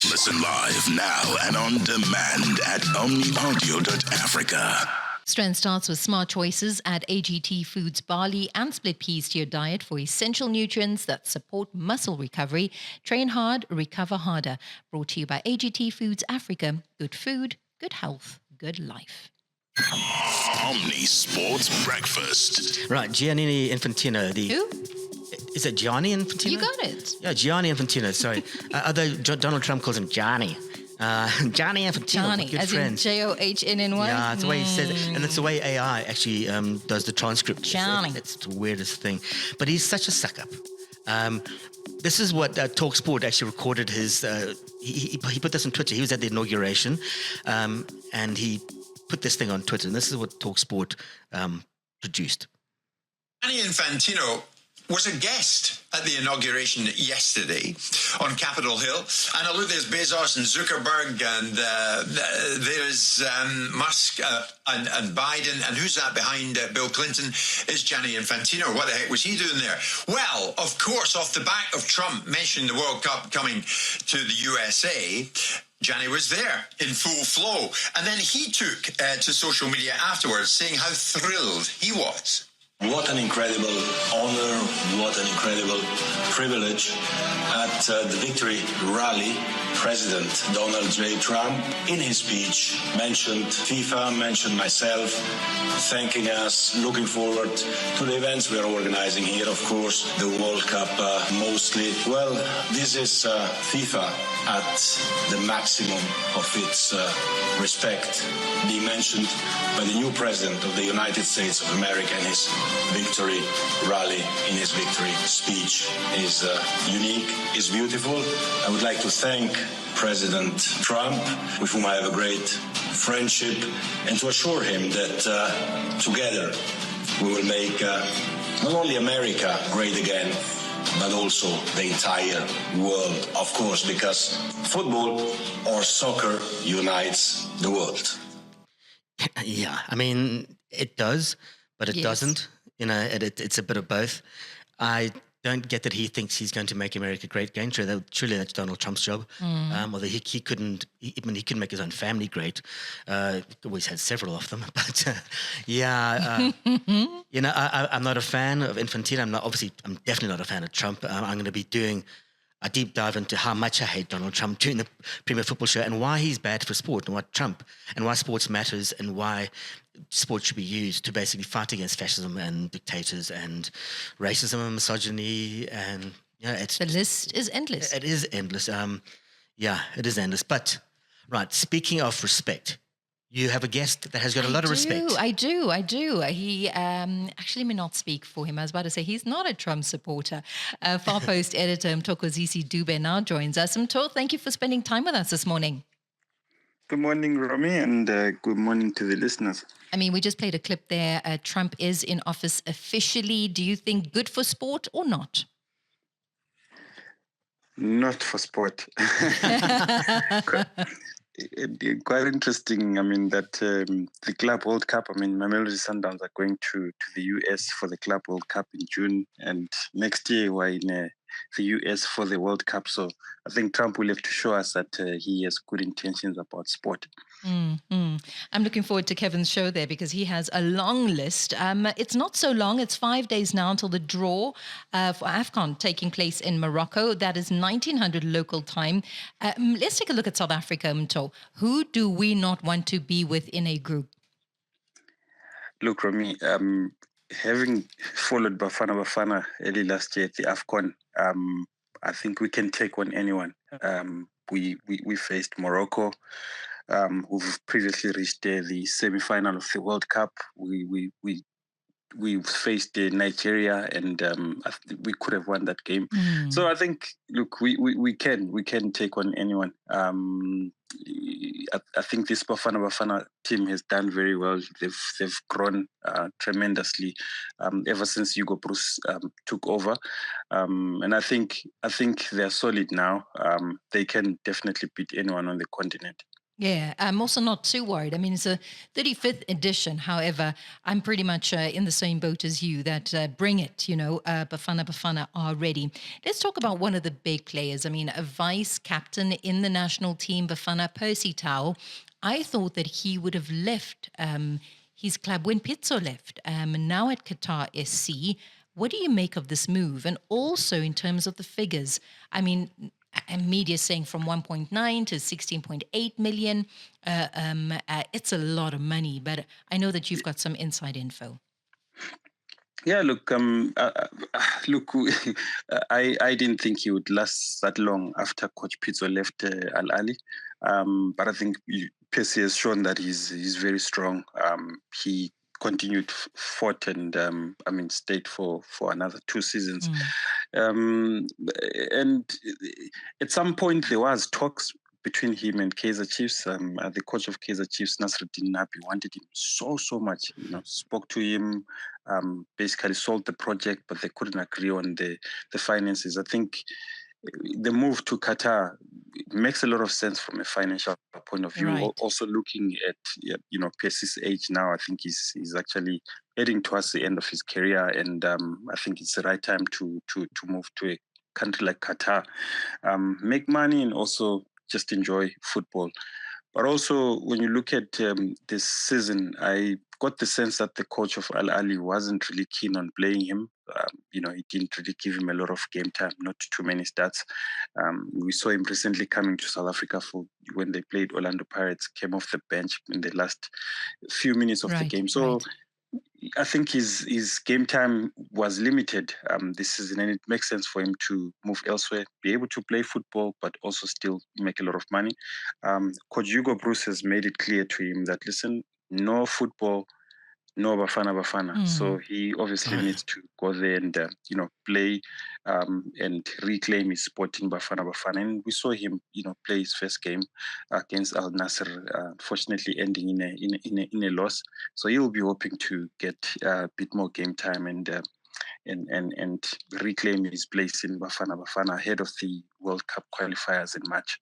Listen live now and on demand at omniaudio.africa. Strength starts with smart choices. Add AGT Foods barley and split peas to your diet for essential nutrients that support muscle recovery. Train hard, recover harder. Brought to you by AGT Foods Africa. Good food, good health, good life. Omni Sports Breakfast. Right, Gianni Infantino. Who? Is it Gianni Infantino? You got it. Yeah, Gianni Infantino, sorry. Although Donald Trump calls him Gianni. Gianni Infantino, Johnny, good as friends. in Johnnny. Yeah, it's the way he says it. And it's the way AI actually does the transcript. Johnny. It's the weirdest thing. But he's such a suck-up. This is what TalkSport actually recorded his... He put this on Twitter. He was at the inauguration and he put this thing on Twitter. And this is what TalkSport produced. Gianni Infantino was a guest at the inauguration yesterday on Capitol Hill. And I look, there's Bezos and Zuckerberg and there's Musk and Biden. And who's that behind Bill Clinton is Gianni Infantino. What the heck was he doing there? Well, of course, off the back of Trump mentioning the World Cup coming to the USA, Gianni was there in full flow. And then he took to social media afterwards saying how thrilled he was. What an incredible honor, what an incredible privilege. At the victory rally, President Donald J. Trump, in his speech, mentioned FIFA, mentioned myself, thanking us, looking forward to the events we are organizing here, of course, the World Cup mostly. Well, this is FIFA at the maximum of its respect, being mentioned by the new President of the United States of America in his victory rally, in his victory speech, is unique, is beautiful. I would like to thank President Trump, with whom I have a great friendship, and to assure him that together we will make not only America great again, but also the entire world, of course, because football or soccer unites the world. Yeah, I mean, it does, but it doesn't. You know, it's a bit of both. I don't get that he thinks he's going to make America great again. Surely that's Donald Trump's job. Although he couldn't make his own family great. Always had several of them. But you know, I'm not a fan of Infantino. I'm definitely not a fan of Trump. I'm going to be doing a deep dive into how much I hate Donald Trump during the Premier Football Show and why he's bad for sport and why sports matters and why sport should be used to basically fight against fascism and dictators and racism and misogyny. And the list is endless. It is endless. It is endless. But right, speaking of respect, you have a guest that has got a lot of respect. I do. He actually may not speak for him. I was about to say he's not a Trump supporter. Far Post editor Mthokozisi Dube now joins us. Mtho, thank you for spending time with us this morning. Good morning, Romy, and good morning to the listeners. I mean, we just played a clip there. Trump is in office officially. Do you think good for sport or not? Not for sport. Quite interesting. I mean, that the Club World Cup, Mamelodi Suundowns are going to the US for the Club World Cup in June. And next year we're in the US for the World Cup. So I think Trump will have to show us that he has good intentions about sport. I'm looking forward to Kevin's show there because he has a long list. It's not so long. It's 5 days now until the draw for AFCON taking place in Morocco. That is 1900 local time. Let's take a look at South Africa, Mtho. Who do we not want to be with in a group? Look, Romy, having followed Bafana early last year at the AFCON, I think we can take on anyone. We faced Morocco, who've previously reached the semi-final of the World Cup. We faced Nigeria, and we could have won that game. So I think, look, we can take on anyone. I think this Bafana team has done very well. They've grown tremendously ever since Hugo Bruce took over, and I think they're solid now. They can definitely beat anyone on the continent. Yeah, I'm also not too worried. I mean, it's a 35th edition. However, I'm pretty much in the same boat as you that bring it, Bafana are ready. Let's talk about one of the big players. I mean, a vice captain in the national team, Bafana, Percy Tau. I thought that he would have left his club when Pizzo left. Now at Qatar SC. What do you make of this move? And also in terms of the figures, I mean, and media saying from 1.9 to 16.8 million. It's a lot of money, but I know that you've got some inside info. Yeah, look, look, I didn't think he would last that long after Coach Pizzo left Al Ahly, but I think Percy has shown that he's very strong. He continued, fought, and stayed for another 2 seasons. And at some point there was talks between him and Kaizer Chiefs. The coach of Kaizer Chiefs, Nasruddin Nabi, wanted him so much. Spoke to him, basically sold the project, but they couldn't agree on the finances. I think the move to Qatar makes a lot of sense from a financial point of view. Right. Also looking at Percy's age now, I think he's actually heading towards the end of his career, and I think it's the right time to move to a country like Qatar, make money, and also just enjoy football. But also, when you look at this season, I got the sense that the coach of Al Ahly wasn't really keen on playing him. He didn't really give him a lot of game time, not too many stats. We saw him recently coming to South Africa for when they played Orlando Pirates, came off the bench in the last few minutes of the game. So I think his game time was limited this season, and it makes sense for him to move elsewhere, be able to play football, but also still make a lot of money. Coach Hugo Bruce has made it clear to him that, listen, no football, no Bafana. So he obviously needs to go there and play and reclaim his spot in Bafana. And we saw him play his first game against Al Nasser, unfortunately ending in a loss. So he'll be hoping to get a bit more game time and reclaim his place in Bafana ahead of the World Cup qualifiers in March.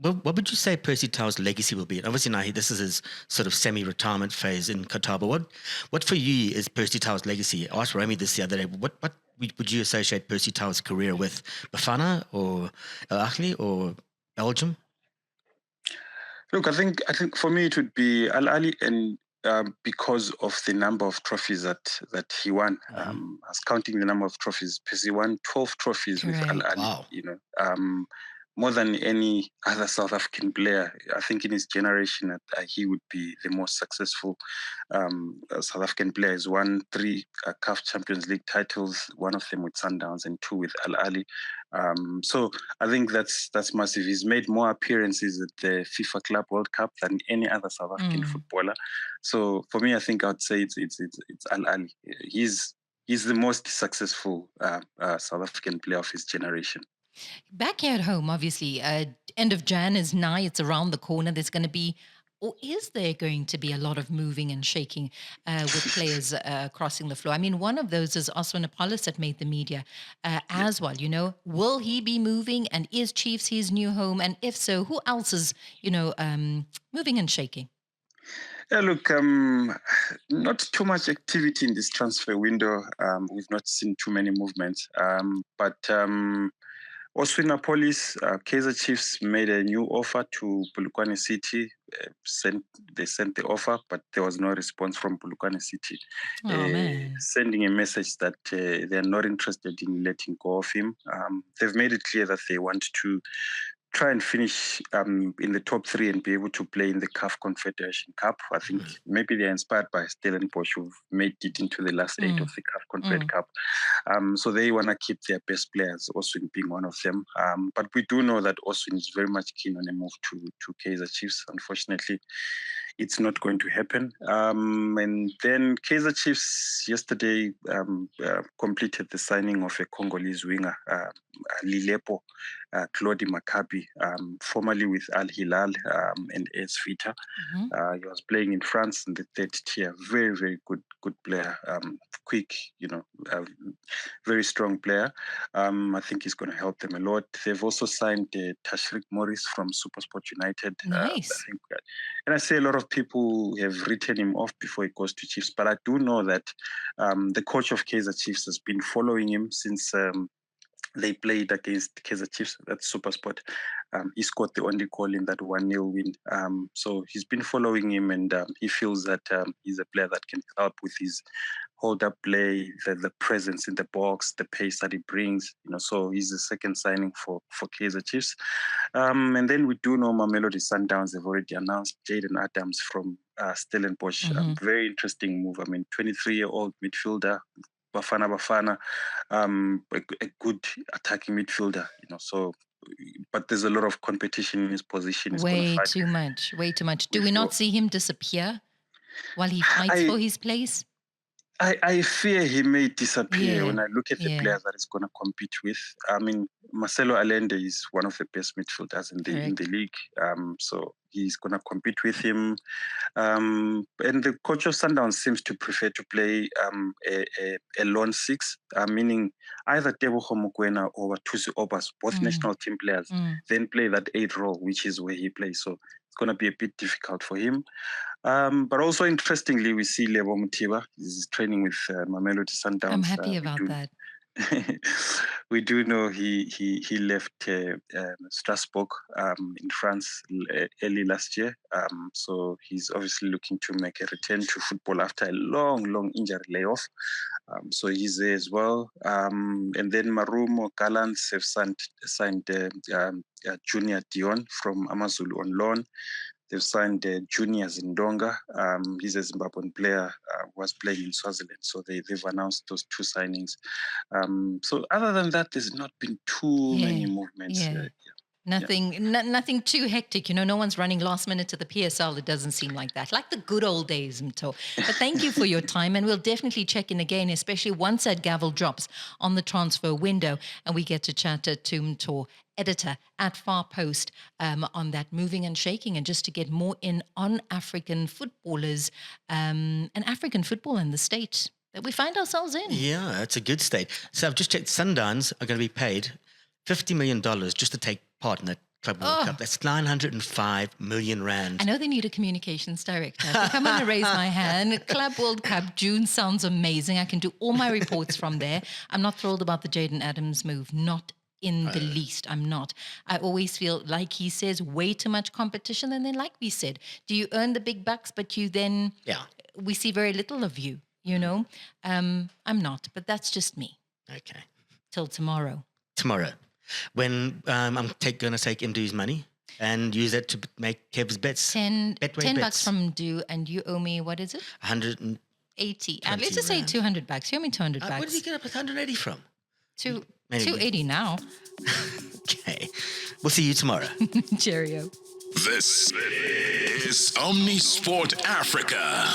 What would you say Percy Tau's legacy will be? Obviously, now this is his sort of semi-retirement phase in Qatar. But what for you is Percy Tau's legacy? I asked Romy this the other day. What would you associate Percy Tau's career with? Bafana or Al Ahly or Belgium? Look, I think for me it would be Al Ahly, and because of the number of trophies that he won. I was counting the number of trophies. Percy won 12 trophies with Al Ahly. Wow. More than any other South African player. I think in his generation, he would be the most successful South African player. He's won 3 CAF Champions League titles, one of them with Suundowns and 2 with Al Ahly. So I think that's massive. He's made more appearances at the FIFA Club World Cup than any other South African footballer. So for me, I think I'd say it's Al Ahly. He's the most successful South African player of his generation. Back here at home, obviously, end of Jan is nigh. It's around the corner. There's going to be, or is there going to be a lot of moving and shaking with players crossing the floor? I mean, one of those is Osman Apollos that made the media as well. Will he be moving? And is Chiefs his new home? And if so, who else is, moving and shaking? Yeah, look, not too much activity in this transfer window. We've not seen too many movements, but. Also in Napolis, Kaizer Chiefs made a new offer to Polokwane City. They sent the offer, but there was no response from Polokwane City, sending a message that they're not interested in letting go of him. They've made it clear that they want to try and finish in the top 3 and be able to play in the CAF Confederation Cup. I think maybe they're inspired by Stellenbosch, who've made it into the last 8 of the CAF Confederation Cup. So they want to keep their best players, Oswin being one of them. But we do know that Oswin is very much keen on a move to Kaizer Chiefs. Unfortunately, it's not going to happen. And then Kaizer Chiefs yesterday completed the signing of a Congolese winger, Lilepo Claude Maccabi, formerly with Al Hilal and AS Vita. He was playing in France in the third tier. Very, very good player. Quick, very strong player. I think he's going to help them a lot. They've also signed Tashrik Morris from SuperSport United. Nice. I think, and I say a lot of people have written him off before he goes to Chiefs, but I do know that the coach of Kaizer Chiefs has been following him since they played against Kaizer Chiefs. That's SuperSport. He scored the only goal in that 1-0 win. So he's been following him, and he feels that he's a player that can help with his hold-up play, the presence in the box, the pace that he brings. So he's the second signing for Kaizer Chiefs. And then we do know Mamelodi Suundowns have already announced Jayden Amdams from Stellenbosch. Very interesting move. 23-year-old midfielder. Bafana, a good attacking midfielder, So, but there's a lot of competition in his position. Way too much. Do we not see him disappear while he fights for his place? I fear he may disappear when I look at the players that he's going to compete with. Marcelo Allende is one of the best midfielders in the league. So he's going to compete with him. And the coach of Sundowns seems to prefer to play a lone six, meaning either Tebogo Mokoena or Tusi Obas, both national team players, then play that 8 role, which is where he plays. So it's going to be a bit difficult for him. But also, interestingly, we see Lebo Mutiba. He's training with Mamelodi Suundowns. I'm happy about that. We do know he left Strasbourg in France early last year. So he's obviously looking to make a return to football after a long injury layoff. So he's there as well. And then Marumo Gallants have signed Junior Dion from Amazulu on loan. They've signed Junior Zindonga. He's a Zimbabwean player who was playing in Swaziland. So they've announced those 2 signings. So other than that, there's not been too many movements. Nothing too hectic. No one's running last minute to the PSL. It doesn't seem like that. Like the good old days, Mtho. But thank you for your time. And we'll definitely check in again, especially once that gavel drops on the transfer window and we get to chat to Mtho, editor at Far Post, on that moving and shaking, and just to get more in on African footballers and African football in the state that we find ourselves in. Yeah, it's a good state. So I've just checked. Sundowns are going to be paid $50 million just to take part in that Club World Cup. That's 905 million rand. I know they need a communications director. I think I'm going to raise my hand. Club World Cup, June sounds amazing. I can do all my reports from there. I'm not thrilled about the Jayden Amdams move. Not in the least. I'm not. I always feel, like he says, way too much competition. And then, like we said, do you earn the big bucks, but you then, we see very little of you, I'm not, but that's just me. Okay. Till tomorrow. When I'm going to take Mdu's money and use it to make Kev's bets. 10 bucks from Mdu, and you owe me, what is it? 180. Let's just say 200 bucks. You owe me 200 bucks. Where did you get up with 180 from? 280 now. Okay. We'll see you tomorrow. Cheerio. This is Omnisport Africa.